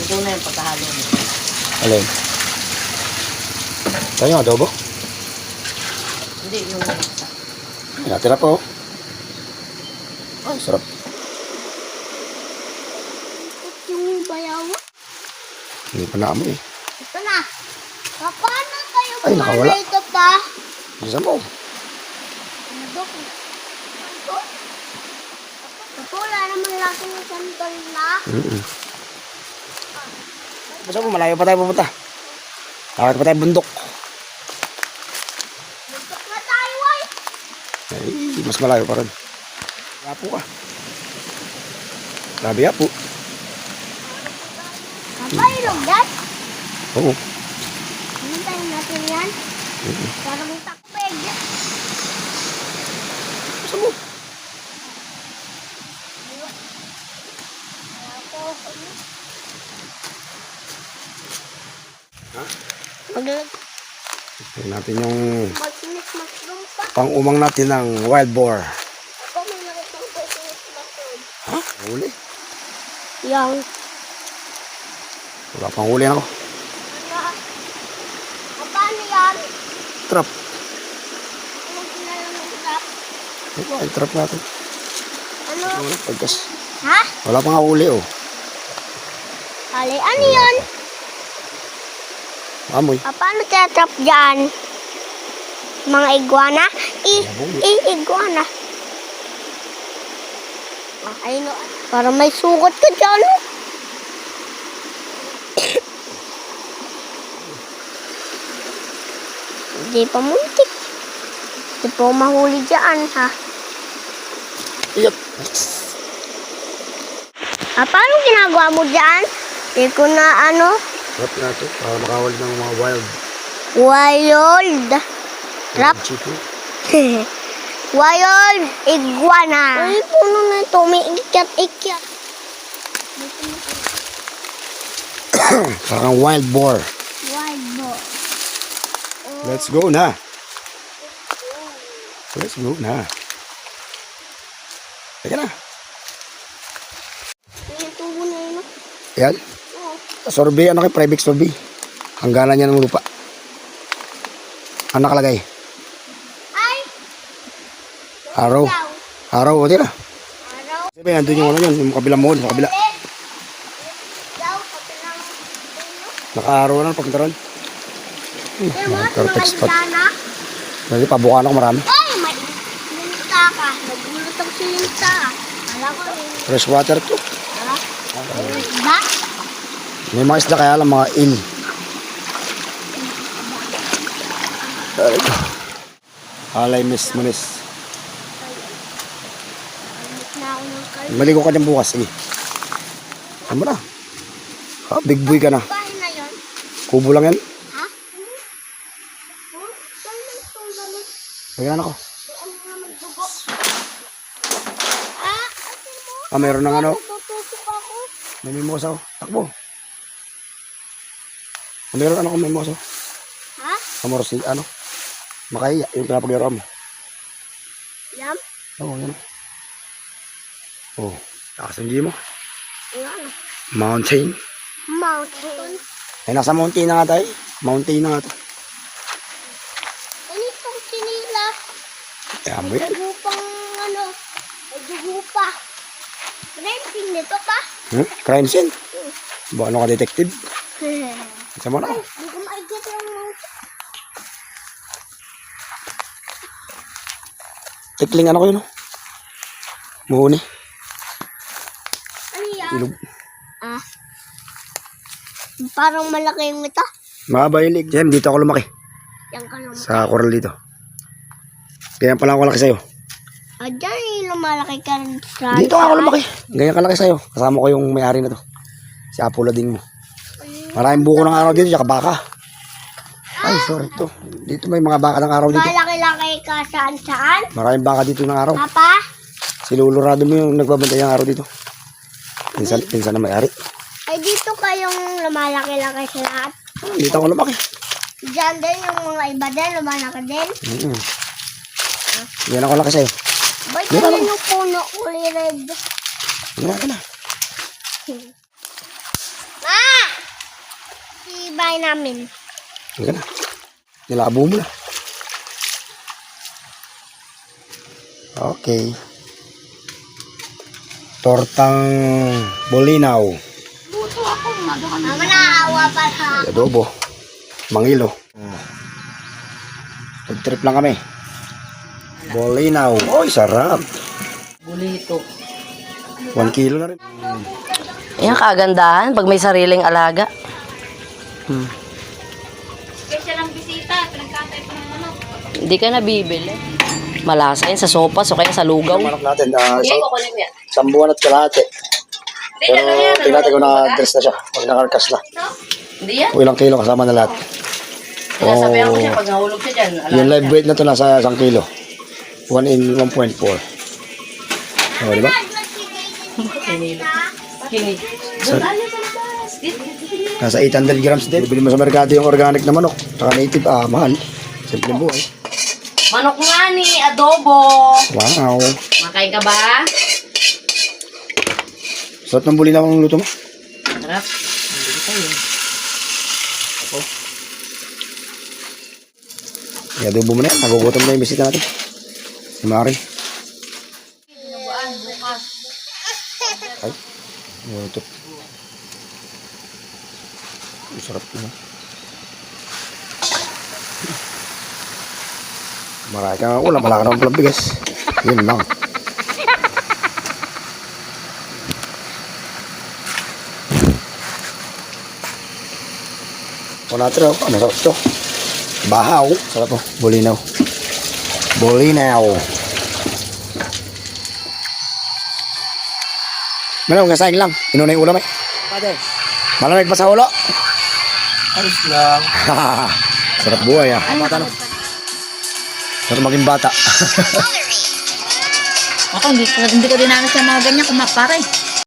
Ito na yung pagkahalo mo. Alin? Tayo yung adobo? Hindi, yung isa. Ay, natira po. Ay, sarap. Yung bayaw. Hindi pa naamoy eh. Ito na. Paano kayo Ay, nakawala. ito pa? Isa mo. Ano ba? Ito, wala naman laki ng sandal na. Basta mo, malayo pa tayo pupunta. Lakad pa tayo bundok. Buntok na tayo ay. Ay, mas malayo pa rin. Yapo ka. Grabe yapo. Kapailog yan. Oo. Hintayin natin yan. Parang takpeg. Basta mo. Maglag. Tignan natin yung Magsinis mushroom pa. pang-umang natin ng wild boar. Ako may nakitang magsinis mushroom. Ha? Huli? Yang. Wala pang huli na ako. Ano? Paano yan? Trap. Anong pinalang ng trap? Ito ay trap natin. Ano? Wala pagkas. Ha? Wala pang huli oh. Ali, ano yan? Amoy. Paano tetrap dyan? Mga iguana? Iguana. Ayun, para may sugat ka dyan. Hindi pa muntik. Hindi pa mahuli dyan, ha? Iyot. Paano ginagawa mo dyan? Hindi ko na ano. Trap natin para makawali ng mga wild Wild. Trap. chicken. Wild iguana. Ay, puno na ito. May ikyat-ikyat. Parang wild boar. Wild bo. Let's go na. Let's go na. Teka na. May tubo na yun. Yan. Sorbet, ano kayo? Private sorbet. Hangganan niya ng lupa. Ano nakalagay? Ay! Araw. Yaw. Araw, o tira. Araw. Sabi, nandun yung ano yun, yung kabilang mohon, sa kabila. Yaw, pati lang. Naka-araw na, papunta ron. Eh, mga Perfect spot. na. Kasi pabukaan ako marami. Ay, may linta ka. Nagulot ang silinta. Alam ko rin. Fresh water to. Ba? May mga isda kaya lang, mga eel. There we go. Alay, miss, manis. Alit na ako ng kalit. Maligo ka dyan bukas, sige. Ano mo na? Ha, big boy ka na. Bahay na yun. Kubo lang yan. Ha? Saan na itong damit? Ayan ako. Saan na magdugo? Ate mo? Ah, mayroon ng ano. Tutusok ako. May mimosa, oh. Takbo. Ah, mayroon ano kung may mimosa. Ha? Kamor si, ano. Makahiya, yung pinapagyaro mo. Yam? Oo, yan. Oh, nakasanggi mo. Yan. Mountain. Mountain. Ay, nasa mountain na nga tayo. Mountain na nga to. Ano itong sinila? Kaya mo May yan. dugo pang ano. May dugo pa. Renting nito pa. Crime scene. Ba, ano ka detective? Hindi Isa mo na ako. ko maigit yung Tikling ano ko yun, oh. Muhuni. ano yan? Ilog. Parang malaki yung mata. Mahaba yung leg. Jem, dito ako lumaki. Yan ka naman. Sa coral dito. Kaya pala ako laki sa'yo. Diyan yung lumalaki ka rin sa... Dito ako lumaki. Ganyan kalaki sa'yo. Kasama ko yung may-ari na to. Si Apulading mo. Maraming buko ng araw dito, tsaka baka. Ay, sorry to. Dito may mga baka ng araw dito. Malaki-laki ka saan-saan? Maraming baka dito ng araw. Papa? Si Lulurado mo yung nagbabantay ng araw dito. Pinsan na may-ari. Ay, dito kayong lumalaki-laki sa lahat. Dito ako lumaki. Diyan din yung mga iba din, lumalaki din. Yan ako laki sa'yo. Ba't Dito yun lang. yung puno kulay red? Yan ka na. Ma! Ibay namin. Hindi ka na. Nilabo mo na. Okay. Tortang bolinaw. Mama na, awa pa ha. Adobo. Mangilo. Nag-trip lang kami. Bolinaw. Oy, sarap. Bulito. 1 kilo na rin. Yan kagandahan pag may sariling alaga. Special ang bisita. Pinagkatay pa ng manok. Hindi ka nabibili. Malasa yan sa sopas o kaya sa lugaw. Yung manok natin, Kukunin mo yan. isang buwan at kalahati. Pero tingnan natin kung na-dress na siya. Pag nakarkas na. Hindi yan. O ilang kilo kasama na lahat. Sinasabihan ko siya pag nahulog siya dyan. Yung live weight na to nasa 1 kilo. 1 in 1.4. O, diba? Kinig. So, nasa 800 grams din. Bili mo sa merkado yung organic na manok. Saka native, mahal. Simple buhay. Manok nga ni, adobo. Wow. Makain ka ba? Sarap ng bulinaw ang luto mo. Sarap. Hindi tayo. I-adobo mo na yan. Nagugutom na yung bisita natin. Si Mari. Ay. Mutot. Ang sarap naman. Marami ka nga ulam. Wala ka naman palang bigas. Yun lang. O natin ako. Ano sarap ito? Bahaw. Sarap po. Bolinaw. Bolinaw. Manong, kasaing lang. Inuna yung ulam eh. Malamig pa sa ulo. Ayos lang. Sarap buhay ah. Bata no. Sarap maging bata. Ako, hindi ko dinanas yung mga ganyan kumapare.